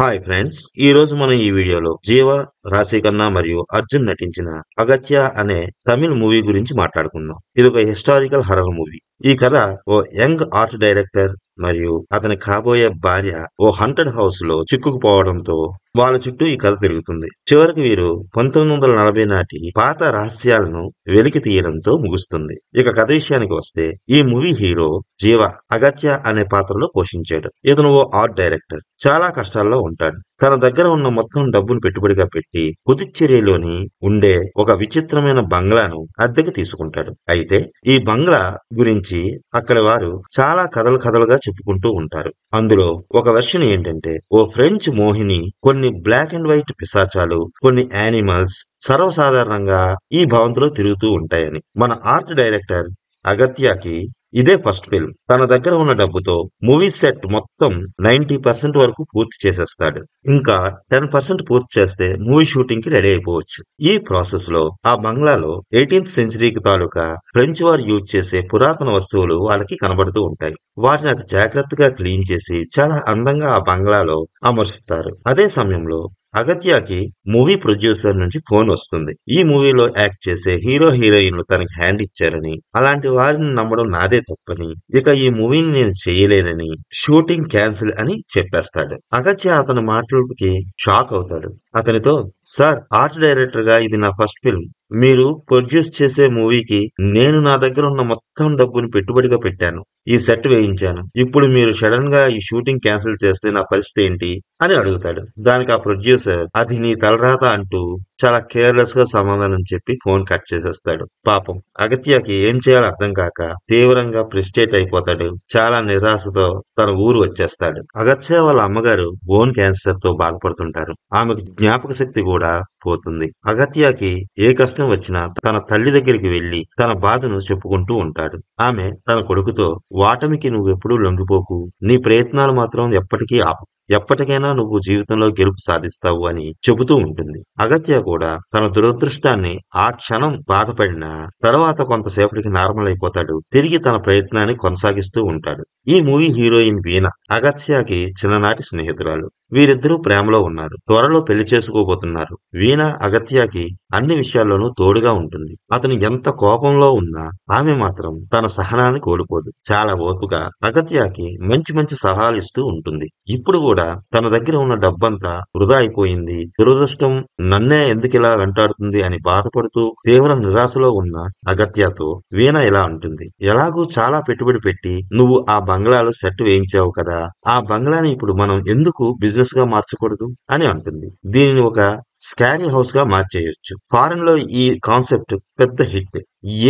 Hi friends, ఈ రోజు మనం ఈ వీడియోలో జీవ, రాశికన్నా మరియు అర్జున్ నటించిన అగత్య అనే తమిళ్ మూవీ గురించి మాట్లాడుకుందాం. ఇది ఒక హిస్టారికల్ హర్రర్ మూవీ. ఈ కథ ఓ యంగ్ ఆర్ట్ డైరెక్టర్ మరియు అతని కాబోయే భార్య ఓ హంటెడ్ హౌస్ లో చిక్కుకుపోవడంతో వాళ్ళ చుట్టూ ఈ కథ తిరుగుతుంది. చివరికి వీరు 1940 నాటి పాత రహస్యాలను వెలికి తీయడంతో ముగుస్తుంది. ఇక కథ విషయానికి వస్తే, ఈ మూవీ హీరో జీవ అగత్య అనే పాత్రలో పోషించాడు. ఇతను ఓ ఆర్ట్ డైరెక్టర్. చాలా కష్టాల్లో ఉంటాడు. తన దగ్గర ఉన్న మొత్తం డబ్బును పెట్టుబడిగా పెట్టి పుదుచ్చేరిలోని ఉండే ఒక విచిత్రమైన బంగ్లాను అద్దెకి తీసుకుంటాడు. అయితే ఈ బంగ్లా గురించి అక్కడి వారు చాలా కథలుగా చెప్పుకుంటూ ఉంటారు. అందులో ఒక వెర్షన్ ఏంటంటే, ఓ ఫ్రెంచ్ మోహిని, కొన్ని బ్లాక్ అండ్ వైట్ పిశాచాలు, కొన్ని యానిమల్స్ సర్వసాధారణంగా ఈ భవంతిలో తిరుగుతూ ఉంటాయని. మన ఆర్ట్ డైరెక్టర్ అగత్యకి ఇదే ఫస్ట్ ఫిల్మ్. తన దగ్గర ఉన్న డబ్బుతో మూవీ సెట్ మొత్తం 90% వరకు పూర్తి చేసేస్తాడు. ఇంకా 10% పూర్తి చేస్తే మూవీ షూటింగ్ కి రెడీ అయిపోవచ్చు. ఈ ప్రాసెస్ లో ఆ బంగ్లాలో 18th సెంచరీకి తాలూకా ఫ్రెంచ్ వారు యూజ్ చేసే పురాతన వస్తువులు వాళ్ళకి కనబడుతూ ఉంటాయి. వాటిని అతి జాగ్రత్తగా క్లీన్ చేసి చాలా అందంగా ఆ బంగ్లాలో అమర్చుతారు. అదే సమయంలో అగత్యకి మూవీ ప్రొడ్యూసర్ నుంచి ఫోన్ వస్తుంది. ఈ మూవీలో యాక్ట్ చేసే హీరో హీరోయిన్లు తనకి హ్యాండ్ ఇచ్చారని, అలాంటి వారిని నమ్మడం నాదే తప్పని, ఇక ఈ మూవీని నేను చేయలేనని, షూటింగ్ క్యాన్సిల్ అని చెప్పేస్తాడు. అగత్య అతని మాటలకి షాక్ అవుతాడు. అతనితో, సార్, ఆర్ట్ డైరెక్టర్ గా ఇది నా ఫస్ట్ ఫిల్మ్. మీరు ప్రొడ్యూస్ చేసే మూవీకి నేను నా దగ్గర ఉన్న మొత్తం డబ్బుని పెట్టుబడిగా పెట్టాను. ఈ సెట్ వేయించాను. ఇప్పుడు మీరు సడన్ గా ఈ షూటింగ్ క్యాన్సిల్ చేస్తే నా పరిస్థితి ఏంటి అని అడుగుతాడు. దానికి ఆ ప్రొడ్యూసర్, అది నీ తలరాత అంటూ చాలా కేర్లెస్ గా సమాధానం చెప్పి ఫోన్ కట్ చేసేస్తాడు. పాపం అగత్యకి ఏం చేయాలో అర్థం కాక తీవ్రంగా ఫ్రస్ట్రేట్ అయిపోతాడు. చాలా నిరాశతో తన ఊరు వచ్చేస్తాడు. అగత్య వాళ్ళ అమ్మగారు బోన్ క్యాన్సర్ తో బాధపడుతుంటారు. ఆమెకు జ్ఞాపక శక్తి కూడా పోతుంది. అగత్యకి ఏ కష్టం వచ్చినా తన తల్లి దగ్గరికి వెళ్లి తన బాధను చెప్పుకుంటూ ఉంటాడు. ఆమె తన కొడుకుతో, వాటమికి నువ్వెప్పుడూ లొంగిపోకు, నీ ప్రయత్నాలు మాత్రం ఎప్పటికీ ఆపు, ఎప్పటికైనా నువ్వు జీవితంలో గెలుపు సాధిస్తావు అని చెబుతూ ఉంటుంది. అగత్య కూడా తన దురదృష్టాన్ని ఆ క్షణం బాధపడినా తర్వాత కొంతసేపటికి నార్మల్ అయిపోతాడు. తిరిగి తన ప్రయత్నాన్ని కొనసాగిస్తూ ఉంటాడు. ఈ మూవీ హీరోయిన్ వీణ అగత్యకి చిన్ననాటి స్నేహితురాలు. వీరిద్దరూ ప్రేమలో ఉన్నారు. త్వరలో పెళ్లి చేసుకోబోతున్నారు. వీణ అగత్యకి అన్ని విషయాల్లోనూ తోడుగా ఉంటుంది. అతను ఎంత కోపంలో ఉన్నా ఆమె మాత్రం తన సహనాన్ని కోల్పోదు. చాలా ఓపుగా అగత్యకి మంచి మంచి సలహాలు ఇస్తూ ఉంటుంది. ఇప్పుడు కూడా తన దగ్గర ఉన్న డబ్బంతా వృధా అయిపోయింది, దురదృష్టం నన్నే ఎందుకిలా వెంటాడుతుంది అని బాధపడుతూ తీవ్ర నిరాశలో ఉన్న అగత్యతో వీణ ఇలా అంటుంది. ఎలాగూ చాలా పెట్టుబడి పెట్టి నువ్వు ఆ బంగ్లాలో సెట్ వేయించావు కదా, ఆ బంగ్లాని ఇప్పుడు మనం ఎందుకు బిజినెస్ గా మార్చకూడదు అని అంటుంది. దీనిని ఒక స్కారీ హౌస్ గా మార్చేయొచ్చు. ఫారెన్ లో ఈ కాన్సెప్ట్ పెద్ద హిట్.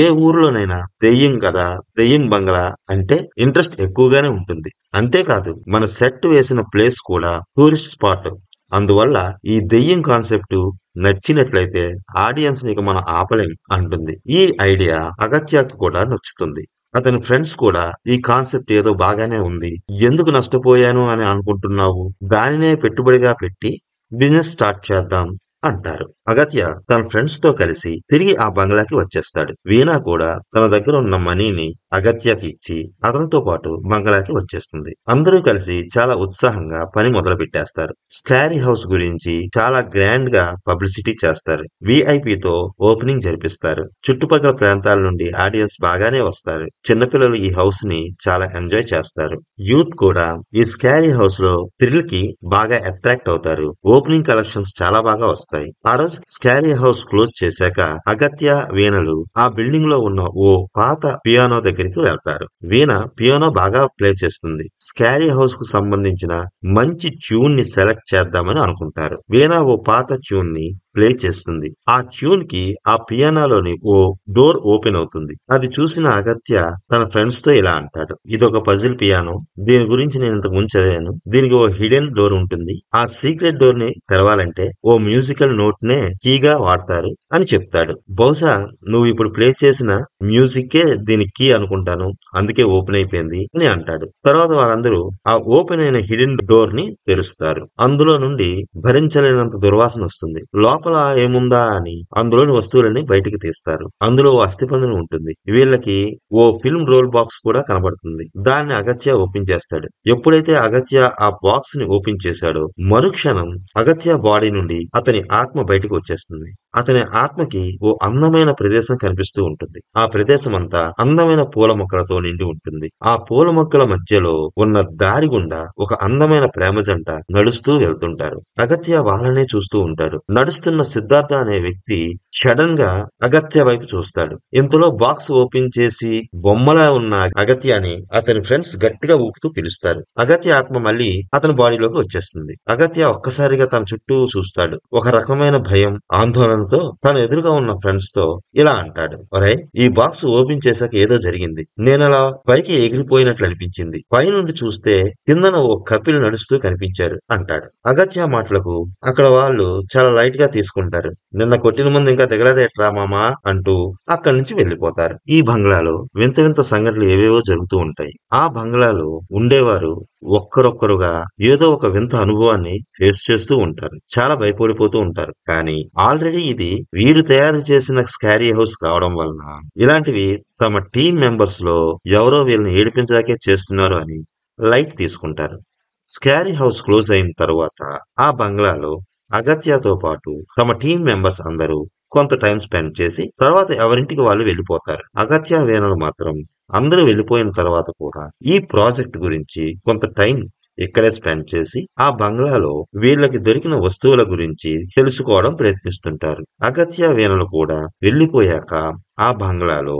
ఏ ఊర్లోనైనా దెయ్యం కదా, దెయ్యం బంగ్లా అంటే ఇంట్రెస్ట్ ఎక్కువగానే ఉంటుంది. అంతేకాదు, మన సెట్ వేసిన ప్లేస్ కూడా టూరిస్ట్ స్పాట్. అందువల్ల ఈ దెయ్యం కాన్సెప్ట్ నచ్చినట్లయితే ఆడియన్స్ ని ఇక మనం ఆపలేం అంటుంది. ఈ ఐడియా అగత్యకి కూడా నచ్చుతుంది. అతని ఫ్రెండ్స్ కూడా ఈ కాన్సెప్ట్ ఏదో బాగానే ఉంది, ఎందుకు నష్టపోయాను అని అనుకుంటున్నావు, దానినే పెట్టుబడిగా పెట్టి బిజినెస్ స్టార్ట్ చేద్దాం అంటారు. అగత్య తన ఫ్రెండ్స్ తో కలిసి తిరిగి ఆ బంగ్లాకి వచ్చేస్తాడు. వీణా కూడా తన దగ్గర ఉన్న మనీని అగత్యకి ఇచ్చి అతనితో పాటు బంగ్లాకి వచ్చేస్తుంది. అందరూ కలిసి చాలా ఉత్సాహంగా పని మొదలు పెట్టేస్తారు. స్కారీ హౌస్ గురించి చాలా గ్రాండ్ గా పబ్లిసిటీ చేస్తారు. విఐపితో ఓపెనింగ్ జరిపిస్తారు. చుట్టుపక్కల ప్రాంతాల నుండి ఆడియన్స్ బాగానే వస్తారు. చిన్నపిల్లలు ఈ హౌస్ ని చాలా ఎంజాయ్ చేస్తారు. యూత్ కూడా ఈ స్కారీ హౌస్ లో థ్రిల్ కి బాగా అట్రాక్ట్ అవుతారు. ఓపెనింగ్ కలెక్షన్స్ చాలా బాగా వస్తాయి. ఆ రోజు స్కారీ హౌస్ క్లోజ్ చేశాక అగత్య, వీణలు ఆ బిల్డింగ్ లో ఉన్న ఓ పాత పియానో దగ్గరికి వెళ్తారు. వీణ పియానో బాగా ప్లే చేస్తుంది. స్కారీ హౌస్ కు సంబంధించిన మంచి ట్యూన్ ని సెలెక్ట్ చేద్దామని అనుకుంటారు. వీణ ఓ పాత ట్యూన్ ని ప్లే చేస్తుంది. ఆ ట్యూన్ కి ఆ పియానోలోని ఓ డోర్ ఓపెన్ అవుతుంది. అది చూసిన అగత్య తన ఫ్రెండ్స్ తో ఇలా అంటాడు. ఇదొక పజిల్ పియానో. దీని గురించి నేను ఇంతకు ముందు చదివాను. దీనికి ఓ హిడెన్ డోర్ ఉంటుంది. ఆ సీక్రెట్ డోర్ ని తెరవాలంటే ఓ మ్యూజికల్ నోట్ నే కీగా వాడతారు అని చెప్తాడు. బహుశా నువ్వు ఇప్పుడు ప్లే చేసిన మ్యూజిక్ దీని కీ అనుకుంటాను, అందుకే ఓపెన్ అయిపోయింది అని అంటాడు. తర్వాత వారందరూ ఆ ఓపెన్ అయిన హిడెన్ డోర్ ని తెరుస్తారు. అందులో నుండి భరించలేనంత దుర్వాసన వస్తుంది. లోపల లోపల ఏముందా అని అందులోని వస్తువులన్నీ బయటికి తీస్తారు. అందులో ఓ అస్థిపంజరం ఉంటుంది. వీళ్ళకి ఓ ఫిల్మ్ రోల్ బాక్స్ కూడా కనబడుతుంది. దాన్ని అగత్య ఓపెన్ చేస్తాడు. ఎప్పుడైతే అగత్య ఆ బాక్స్ ని ఓపెన్ చేశాడో మరుక్షణం అగత్య బాడీ నుండి అతని ఆత్మ బయటికి వచ్చేస్తుంది. అతని ఆత్మకి ఓ అందమైన ప్రదేశం కనిపిస్తూ ఉంటుంది. ఆ ప్రదేశం అంతా అందమైన పూల మొక్కలతో నిండి ఉంటుంది. ఆ పూల మొక్కల మధ్యలో ఉన్న దారి గుండా ఒక అందమైన ప్రేమ జంట నడుస్తూ వెళ్తుంటారు. అగత్య వాళ్ళనే చూస్తూ ఉంటాడు. నడుస్తున్న సిద్ధార్థ అనే వ్యక్తి సడన్ గా అగత్య వైపు చూస్తాడు. ఇంతలో బాక్స్ ఓపెన్ చేసి బొమ్మలా ఉన్న అగత్యాని అతని ఫ్రెండ్స్ గట్టిగా ఊపుతూ పిలుస్తారు. అగత్య ఆత్మ మళ్ళీ అతని బాడీలోకి వచ్చేస్తుంది. అగత్య ఒక్కసారిగా తన చుట్టూ చూస్తాడు. ఒక రకమైన భయం, ఆందోళనతో తన ఎదురుగా ఉన్న ఫ్రెండ్స్ తో ఇలా అంటాడు. ఒరే, ఈ బాక్స్ ఓపెన్ చేశాక ఏదో జరిగింది. నేనలా పైకి ఎగిరిపోయినట్లు అనిపించింది. పైనుండి చూస్తే కిందన ఓ కపిల్ నడుస్తూ కనిపించారు అంటాడు. అగత్య మాటలకు అక్కడ వాళ్ళు చాలా లైట్ గా తీసుకుంటారు. నిన్న కొట్టిన ముందు ఇంకా తెగలదేట్రా మామా అంటూ అక్కడి నుంచి వెళ్లిపోతారు. ఈ బంగ్లాలో వింత వింత సంఘటనలు ఏవేవో జరుగుతూ ఉంటాయి. ఆ బంగ్లాలో ఉండేవారు ఒక్కరొక్కరుగా ఏదో ఒక వింత అనుభవాన్ని ఫేస్ చేస్తూ ఉంటారు. చాలా భయపడిపోతూ ఉంటారు. కానీ ఆల్రెడీ ఇది వీరు తయారు చేసిన స్కారీ హౌస్ కావడం వలన ఇలాంటివి తమ టీం మెంబర్స్ లో ఎవరో వీళ్ళని ఏడిపించడానికే చేస్తున్నారు అని లైట్ తీసుకుంటారు. స్కారీ హౌస్ క్లోజ్ అయిన తరువాత ఆ బంగ్లాలో అగత్యతో పాటు తమ టీం మెంబర్స్ అందరూ కొంత టైం స్పెండ్ చేసి తర్వాత ఎవరింటికి వాళ్ళు వెళ్ళిపోతారు. అగత్య వేణులు మాత్రం అందరూ వెళ్ళిపోయిన తర్వాత కూడా ఈ ప్రాజెక్ట్ గురించి కొంత టైం ఇక్కడే స్పెండ్ చేసి ఆ బంగ్లాలో వీళ్ళకి దొరికిన వస్తువుల గురించి తెలుసుకోవడం ప్రయత్నిస్తుంటారు. అగత్య వేణులు కూడా వెళ్ళిపోయాక ఆ బంగ్లాలో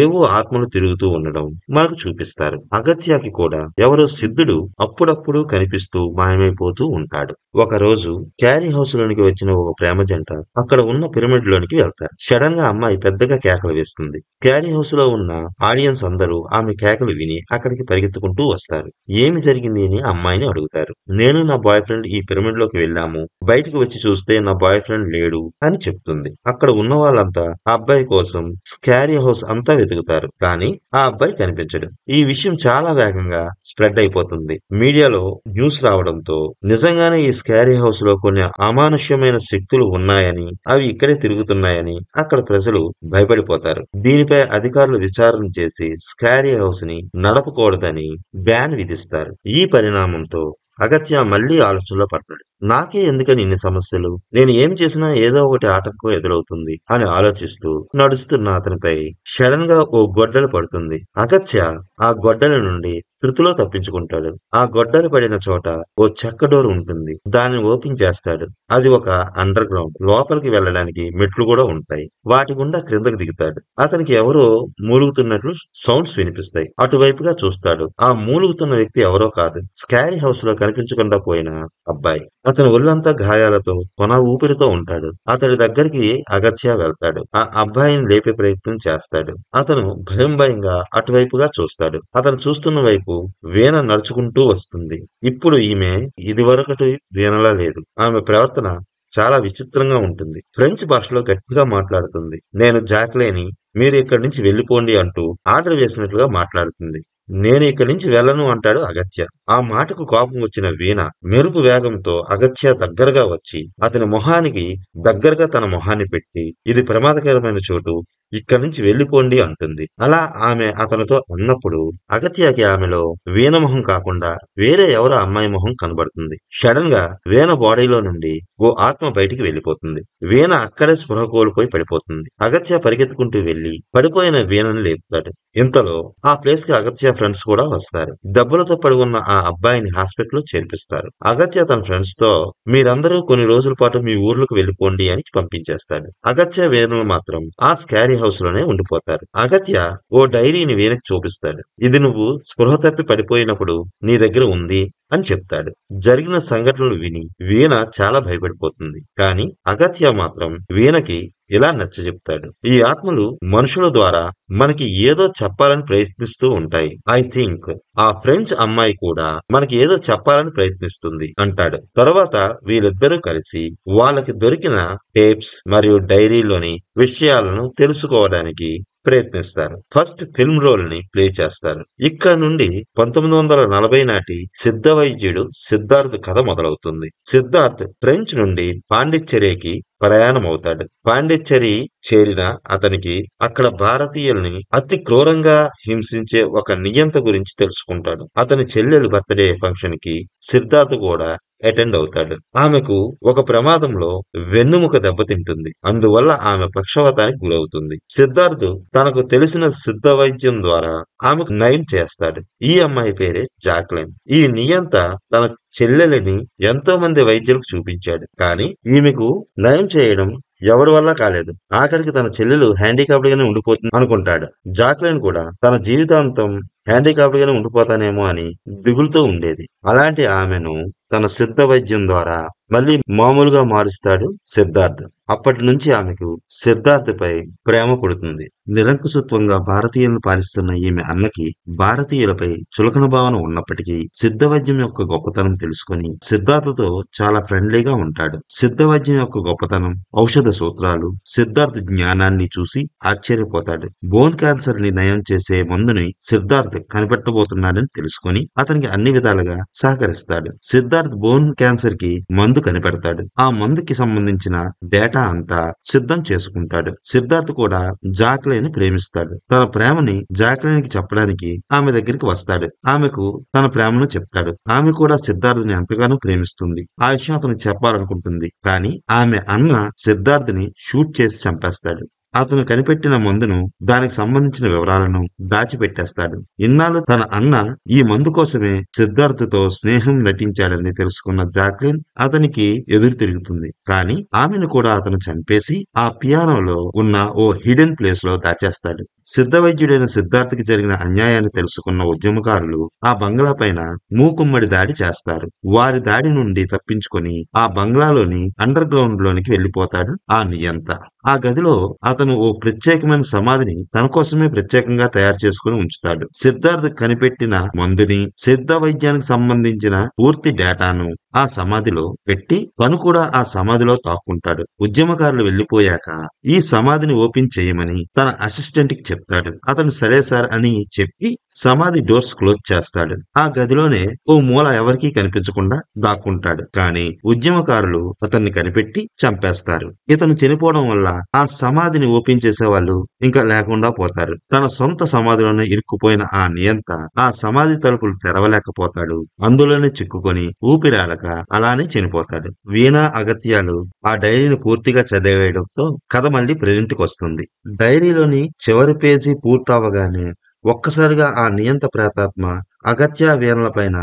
ఏవో ఆత్మలు తిరుగుతూ ఉండడం మనకు చూపిస్తారు. అగత్యకి కూడా ఎవరో సిద్ధుడు అప్పుడప్పుడు కనిపిస్తూ మాయమైపోతూ ఉంటాడు. ఒక రోజు క్యారీ హౌస్ లోనికి వచ్చిన ఒక ప్రేమ జంట అక్కడ ఉన్న పిరమిడ్ లోనికి వెళ్తారు. సడన్ గా అమ్మాయి పెద్దగా కేకలు వేస్తుంది. క్యారీ హౌస్ లో ఉన్న ఆడియన్స్ అందరూ ఆమె కేకలు విని అక్కడికి పరిగెత్తుకుంటూ వస్తారు. ఏమి జరిగింది అని అమ్మాయిని అడుగుతారు. నేను నా బాయ్ ఫ్రెండ్ ఈ పిరమిడ్ లోకి వెళ్ళాము. బయటకు వచ్చి చూస్తే నా బాయ్ ఫ్రెండ్ లేడు అని చెప్తుంది. అక్కడ ఉన్న వాళ్ళంతా ఆ అబ్బాయి కోసం స్కారీ హౌస్ అంతా వెతుకుతారు. కానీ ఆ అబ్బాయి కనిపించడు. ఈ విషయం చాలా వేగంగా స్ప్రెడ్ అయిపోతుంది. మీడియాలో న్యూస్ రావడంతో నిజంగానే ఈ స్కారీ హౌస్ లో కొన్ని అమానుష్యమైన శక్తులు ఉన్నాయని, అవి ఇక్కడే తిరుగుతున్నాయని అక్కడ ప్రజలు భయపడిపోతారు. దీనిపై అధికారులు విచారణ చేసి స్కారీ హౌస్ ని నడపకూడదని బ్యాన్ విధిస్తారు. ఈ పరిణామంతో అగత్య మళ్లీ ఆలోచనలో పడతాడు. నాకే ఎందుకని ఇన్ని సమస్యలు? నేను ఏం చేసినా ఏదో ఒకటి ఆటంకం ఎదురవుతుంది అని ఆలోచిస్తూ నడుస్తున్న అతనిపై సడన్ గా ఓ గొడ్డలి పడుతుంది. అగత్య ఆ గొడ్డలి నుండి త్రుతిలో తప్పించుకుంటాడు. ఆ గొడ్డలి పడిన చోట ఓ చెక్క డోర్ ఉంటుంది. దాన్ని ఓపెన్ చేస్తాడు. అది ఒక అండర్ గ్రౌండ్. లోపలికి వెళ్ళడానికి మెట్లు కూడా ఉంటాయి. వాటి గుండా క్రిందకి దిగుతాడు. అతనికి ఎవరో మూలుగుతున్నట్లు సౌండ్స్ వినిపిస్తాయి. అటువైపుగా చూస్తాడు. ఆ మూలుగుతున్న వ్యక్తి ఎవరో కాదు, స్కారీ హౌస్ లో కనిపించకుండా పోయిన అబ్బాయి. అతని ఒళ్ళంతా గాయాలతో కొన ఊపిరితో ఉంటాడు. అతడి దగ్గరికి అగత్య వెళ్తాడు. ఆ అబ్బాయిని లేపే ప్రయత్నం చేస్తాడు. అతను భయం భయంగా అటువైపుగా చూస్తాడు. అతను చూస్తున్న వైపు వీణ నడుచుకుంటూ వస్తుంది. ఇప్పుడు ఈమె ఇదివరకటి వీణలా లేదు. ఆమె ప్రవర్తన చాలా విచిత్రంగా ఉంటుంది. ఫ్రెంచ్ భాషలో గట్టిగా మాట్లాడుతుంది. నేను జాక్లేని, మీరు ఇక్కడి నుంచి వెళ్ళిపోండి అంటూ ఆర్డర్ వేసినట్లుగా మాట్లాడుతుంది. నేను ఇక్కడి నుంచి వెళ్ళను అంటాడు అగత్య. ఆ మాటకు కోపం వచ్చిన వీణ మెరుపు వేగంతో అగత్య దగ్గరగా వచ్చి అతని మొహానికి దగ్గరగా తన మొహాన్ని పెట్టి, ఇది ప్రమాదకరమైన చోటు, ఇక్కడి నుంచి వెళ్ళిపోండి అంటుంది. అలా ఆమె అతనితో అన్నప్పుడు అగత్యకి ఆమెలో వీణ మొహం కాకుండా వేరే ఎవరో అమ్మాయి మొహం కనబడుతుంది. సడన్ గా వీణ బాడీలో నుండి ఓ ఆత్మ బయటికి వెళ్ళిపోతుంది. వీణ అక్కడే స్పృహ కోల్పోయి పడిపోతుంది. అగత్య పరిగెత్తుకుంటూ వెళ్లి పడిపోయిన వీణను లేపుతాడు. ఇంతలో ఆ ప్లేస్ కి అగత్య ఫ్రెండ్స్ కూడా వస్తారు. దెబ్బలతో పడి ఉన్న ఆ అబ్బాయిని హాస్పిటల్ చేర్పిస్తారు. అగత్య తన ఫ్రెండ్స్ తో మీరందరూ కొన్ని రోజుల పాటు మీ ఊర్లకు వెళ్లిపోండి అని పంపించేస్తాడు. అగత్య వీణలు మాత్రం ఆ స్కారీ హౌస్ లోనే ఉండిపోతారు. అగత్య ఓ డైరీని వీణకి చూపిస్తాడు. ఇది నువ్వు స్పృహ తప్పి పడిపోయినప్పుడు నీ దగ్గర ఉంది అని చెప్తాడు. జరిగిన సంఘటనలు విని వీణ చాలా భయపడిపోతుంది. కానీ అగత్య మాత్రం వీణకి ఇలా నచ్చజెప్తాడు. ఈ ఆత్మలు మనుషుల ద్వారా మనకి ఏదో చెప్పాలని ప్రయత్నిస్తూ ఉంటాయి. ఐ థింక్ ఆ ఫ్రెంచ్ అమ్మాయి కూడా మనకి ఏదో చెప్పాలని ప్రయత్నిస్తుంది అంటాడు. తరువాత వీళ్ళిద్దరూ కలిసి వాళ్ళకి దొరికిన టేప్స్ మరియు డైరీలోని విషయాలను తెలుసుకోవడానికి ప్రయత్నిస్తారు. ఫస్ట్ ఫిల్మ్ రోల్ ని ప్లే చేస్తారు. ఇక్కడ నుండి 1940 నాటి సిద్ధ వైద్యుడు సిద్ధార్థ్ కథ మొదలవుతుంది. సిద్ధార్థ్ ఫ్రెంచ్ నుండి పాండిచ్చేరికి ప్రయాణమవుతాడు. పాండిచ్చేరి చేరిన అతనికి అక్కడ భారతీయుల్ని అతి క్రూరంగా హింసించే ఒక నియంత గురించి తెలుసుకుంటాడు. అతని చెల్లెలు బర్త్డే ఫంక్షన్ కి సిద్ధార్థ్ కూడా అటెండ్ అవుతాడు. ఆమెకు ఒక ప్రమాదంలో వెన్నుముక దెబ్బతింటుంది. అందువల్ల ఆమె పక్షవాతానికి గురవుతుంది. సిద్ధార్థ్ తనకు తెలిసిన సిద్ధ వైద్యం ద్వారా ఆమెకు నయం చేస్తాడు. ఈ అమ్మాయి పేరే జాక్లైన్. ఈ నియంత తన చెల్లెలిని ఎంతో మంది వైద్యులకు చూపించాడు. కానీ ఈమెకు నయం చేయడం ఎవరి వల్ల కాలేదు. ఆఖరికి తన చెల్లెలు హ్యాండిక్యాప్డ్ గానే ఉండిపోతుంది అనుకుంటాడు. జాక్లైన్ కూడా తన జీవితాంతం హ్యాండిక్యాప్డ్ గానే ఉండిపోతానేమో అని దిగులుతో ఉండేది. అలాంటి ఆమెను తన సిద్ధ వైద్యం ద్వారా మళ్ళీ మామూలుగా మారుస్తాడు సిద్ధార్థ్. అప్పటి నుంచి ఆమెకు సిద్ధార్థ్ పై ప్రేమ పుడుతుంది. నిరంకుశత్వంగా భారతీయులను పాలిస్తున్న ఈమె అన్నకి భారతీయులపై చులకన భావన ఉన్నప్పటికీ సిద్ధ వైద్యం యొక్క గొప్పతనం తెలుసుకుని సిద్ధార్థతో చాలా ఫ్రెండ్లీగా ఉంటాడు. సిద్ధ వైద్యం యొక్క గొప్పతనం, ఔషధ సూత్రాలు, సిద్ధార్థ్ జ్ఞానాన్ని చూసి ఆశ్చర్యపోతాడు. బోన్ క్యాన్సర్ ని నయం చేసే మందుని సిద్ధార్థ్ కనిపెట్టబోతున్నాడని తెలుసుకుని అతనికి అన్ని విధాలుగా సహకరిస్తాడు. సిద్ధార్థ్ బోన్ క్యాన్సర్ కి మందు కనిపెడతాడు. ఆ మందుకి సంబంధించిన డేటా అంతా సిద్ధం చేసుకుంటాడు. సిద్ధార్థ్ కూడా జాక్లైన్ ని ప్రేమిస్తాడు. తన ప్రేమని జాక్లైన్ కి చెప్పడానికి ఆమె దగ్గరికి వస్తాడు. ఆమెకు తన ప్రేమను చెప్తాడు. ఆమె కూడా సిద్ధార్థ్ ని ఎంతగానో ప్రేమిస్తుంది. ఆ విషయం అతను చెప్పాలనుకుంటుంది. కానీ ఆమె అన్న సిద్ధార్థ్ ని షూట్ చేసి చంపేస్తాడు. అతను కనిపెట్టిన మందును, దానికి సంబంధించిన వివరాలను దాచిపెట్టేస్తాడు. ఇన్నాళ్ళు తన అన్న ఈ మందు కోసమే సిద్ధార్థ్తో స్నేహం నటించాడని తెలుసుకున్న జాక్లిన్ అతనికి ఎదురు తిరుగుతుంది. కానీ ఆమెను కూడా అతను చంపేసి ఆ పియానోలో ఉన్న ఓ హిడెన్ ప్లేస్ లో దాచేస్తాడు. సిద్ధ వైద్యుడైన సిద్ధార్థ్కి జరిగిన అన్యాయాన్ని తెలుసుకున్న ఉద్యమకారులు ఆ బంగ్లా పైన మూకుమ్మడి దాడి చేస్తారు. వారి దాడి నుండి తప్పించుకొని ఆ బంగ్లాలోని అండర్ గ్రౌండ్ లోనికి వెళ్లిపోతాడు ఆ నియంత. ఆ గదిలో అతను ఓ ప్రత్యేకమైన సమాధిని తన కోసమే ప్రత్యేకంగా తయారు చేసుకుని ఉంచుతాడు. సిద్ధార్థ్ కనిపెట్టిన మందుని, సిద్ధ వైద్యానికి సంబంధించిన పూర్తి డేటాను ఆ సమాధిలో పెట్టి తను కూడా ఆ సమాధిలో తాక్కుంటాడు. ఉద్యమకారులు వెళ్లిపోయాక ఈ సమాధిని ఓపెన్ చేయమని తన అసిస్టెంట్ కి చెప్తాడు. అతను సరే సార్ అని చెప్పి సమాధి డోర్స్ క్లోజ్ చేస్తాడు. ఆ గదిలోనే ఓ మూల ఎవరికీ కనిపించకుండా దాక్కుంటాడు. కానీ ఉద్యమకారులు అతన్ని కనిపెట్టి చంపేస్తారు. ఇతను చనిపోవడం వల్ల ఆ సమాధిని ఓపెన్ చేసే వాళ్ళు ఇంకా లేకుండా పోతారు. తన సొంత సమాధిలోనే ఇరుక్కుపోయిన ఆ నియంత ఆ సమాధి తలుపులు తెరవలేకపోతాడు. అందులోనే చిక్కుకొని ఊపిరాడక అలానే చనిపోతాడు. వీణా అగత్యాలు ఆ డైరీని పూర్తిగా చదివేయడంతో కథ మళ్ళీ ప్రెజెంట్ కి వస్తుంది. డైరీలోని చివరి పేజీ పూర్తవగానే ఒక్కసారిగా ఆ నియంత ప్రేతాత్మ అగత్య వీణల పైన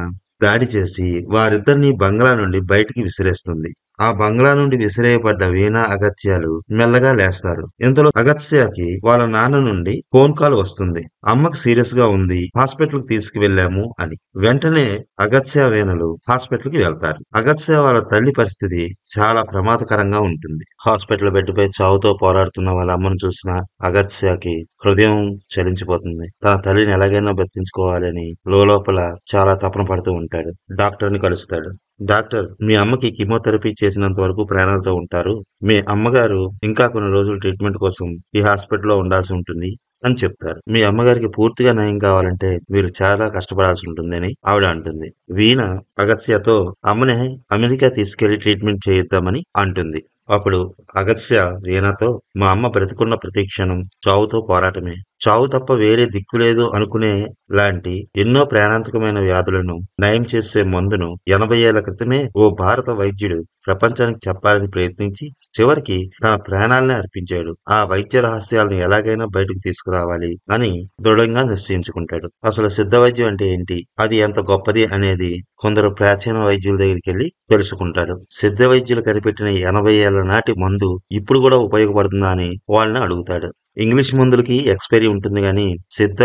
దాడి చేసి వారిద్దరిని బంగ్లా నుండి బయటికి విసిరేస్తుంది. ఆ బంగ్లా నుండి విసిరేయబడ్డ వీణా అగత్యాలు మెల్లగా లేస్తారు. ఇంతలో అగత్యకి వాళ్ళ నాన్న నుండి ఫోన్ కాల్ వస్తుంది. అమ్మకు సీరియస్ గా ఉంది, హాస్పిటల్ కి తీసుకువెళ్ళాము అని. వెంటనే అగత్య వీణలు హాస్పిటల్ కి వెళ్తారు. అగత్య వాళ్ళ తల్లి పరిస్థితి చాలా ప్రమాదకరంగా ఉంటుంది. హాస్పిటల్ బెడ్ పై చావుతో పోరాడుతున్న వాళ్ళ అమ్మను చూసిన అగత్యకి హృదయం చలించిపోతుంది. తన తల్లిని ఎలాగైనా బతికించుకోవాలని లోపల చాలా తపన పడుతూ ఉంటాడు. డాక్టర్ ని కలుస్తాడు. డాక్టర్, మీ అమ్మకి కీమోథెరపీ చేసినంత వరకు ప్రాణాలతో ఉంటారు. మీ అమ్మగారు ఇంకా కొన్ని రోజులు ట్రీట్మెంట్ కోసం ఈ హాస్పిటల్లో ఉండాల్సి ఉంటుంది అని చెప్తారు. మీ అమ్మగారికి పూర్తిగా నయం కావాలంటే మీరు చాలా కష్టపడాల్సి ఉంటుందని ఆవిడ అంటుంది. వీణ అగత్యతో అమ్మని అమెరికా తీసుకెళ్లి ట్రీట్మెంట్ చేయిద్దామని అంటుంది. అప్పుడు అగత్య వీణతో, మా అమ్మ బ్రతికున్న ప్రతి క్షణం చావుతో పోరాటమే. చావు తప్ప వేరే దిక్కు లేదు అనుకునే లాంటి ఎన్నో ప్రాణాంతకమైన వ్యాధులను నయం చేసే మందును 80 ఏళ్ల క్రితమే ఓ భారత వైద్యుడు ప్రపంచానికి చెప్పాలని ప్రయత్నించి చివరికి తన ప్రాణాలనే అర్పించాడు. ఆ వైద్య రహస్యాలను ఎలాగైనా బయటకు తీసుకురావాలి అని దృఢంగా నిశ్చయించుకుంటాడు. అసలు సిద్ధ వైద్యం అంటే ఏంటి, అది ఎంత గొప్పది అనేది కొందరు ప్రాచీన వైద్యుల దగ్గరికి వెళ్లి తెలుసుకుంటాడు. సిద్ధ వైద్యులు కనిపెట్టిన 80 ఏళ్ల నాటి మందు ఇప్పుడు కూడా ఉపయోగపడుతుందా అని వాళ్ళని అడుగుతాడు. ఇంగ్లీష్ మందులకి ఎక్స్పైరీ ఉంటుంది గాని సిద్ధ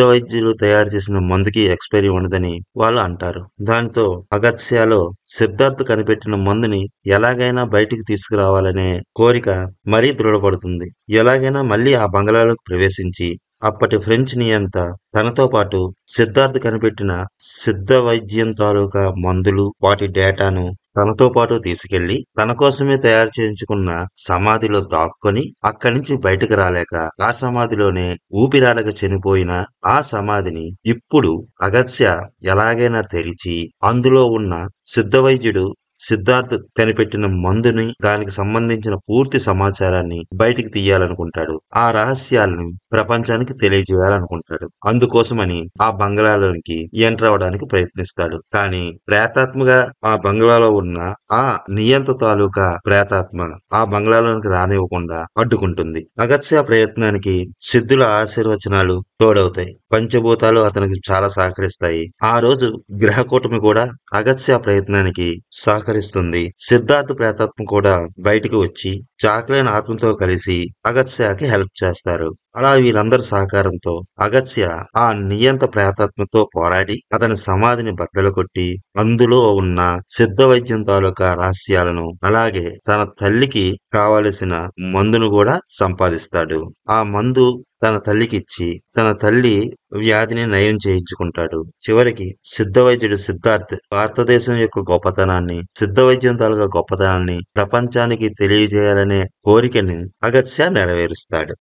వైద్యులు తయారు చేసిన మందుకి ఎక్స్పైరీ ఉండదని వాళ్ళు అంటారు. దానితో అగత్యలో సిద్ధార్థ్ కనిపెట్టిన మందుని ఎలాగైనా బయటికి తీసుకురావాలనే కోరిక మరీ దృఢపడుతుంది. ఎలాగైనా మళ్ళీ ఆ బంగ్లాలోకి ప్రవేశించి అప్పటి ఫ్రెంచ్ నియంత తనతో పాటు సిద్ధార్థ్ కనిపెట్టిన సిద్ధ వైద్యం తాలూకా మందులు, వాటి డేటాను తనతో పాటు తీసుకెళ్లి తన కోసమే తయారు చేయించుకున్న సమాధిలో దాక్కొని అక్కడి నుంచి బయటకు రాలేక ఆ సమాధిలోనే ఊపిరాడక చనిపోయిన ఆ సమాధిని ఇప్పుడు అగత్య ఎలాగైనా తెరిచి అందులో ఉన్న సిద్ధవైద్యుడు సిద్ధార్థ్ కనిపెట్టిన మందుని దానికి సంబంధించిన పూర్తి సమాచారాన్ని బయటికి తీయాలనుకుంటాడు. ఆ రహస్యాలను ప్రపంచానికి తెలియజేయాలనుకుంటాడు. అందుకోసమని ఆ బంగ్లాలోనికి ఎంటర్ అవడానికి ప్రయత్నిస్తాడు. కానీ ప్రేతాత్మగా ఆ బంగ్లాలో ఉన్న ఆ నియంత తాలూకా ప్రేతాత్మ ఆ బంగ్లాలోనికి రానివ్వకుండా అడ్డుకుంటుంది. అగత్య ప్రయత్నానికి సిద్ధుల ఆశీర్వచనాలు తోడవుతాయి. పంచభూతాలు అతనికి చాలా సహకరిస్తాయి. ఆ రోజు గ్రహకూటమి కూడా అగత్య ప్రయత్నానికి సహకరిస్తుంది. సిద్ధార్థ్ ప్రేతాత్మ కూడా బయటికి వచ్చి చాకలైన ఆత్మతో కలిసి అగత్యకి హెల్ప్ చేస్తారు. అలా వీరందరి సహకారంతో అగత్య ఆ నియంత ప్రేతాత్మతో పోరాడి అతని సమాధిని బద్దలు కొట్టి అందులో ఉన్న సిద్ధ వైద్యం తాలూకా రహస్యాలను అలాగే తన తల్లికి కావలసిన మందును కూడా సంపాదిస్తాడు. ఆ మందు తన తల్లికిచ్చి తన తల్లి వ్యాధిని నయం చేయించుకుంటాడు. చివరికి సిద్ధ వైద్యుడు సిద్ధార్థ్ భారతదేశం యొక్క గొప్పతనాన్ని సిద్ధ వైద్యం తాలూకా గొప్పతనాన్ని ప్రపంచానికి తెలియజేయాలనే కోరికని అగత్య నెరవేరుస్తాడు.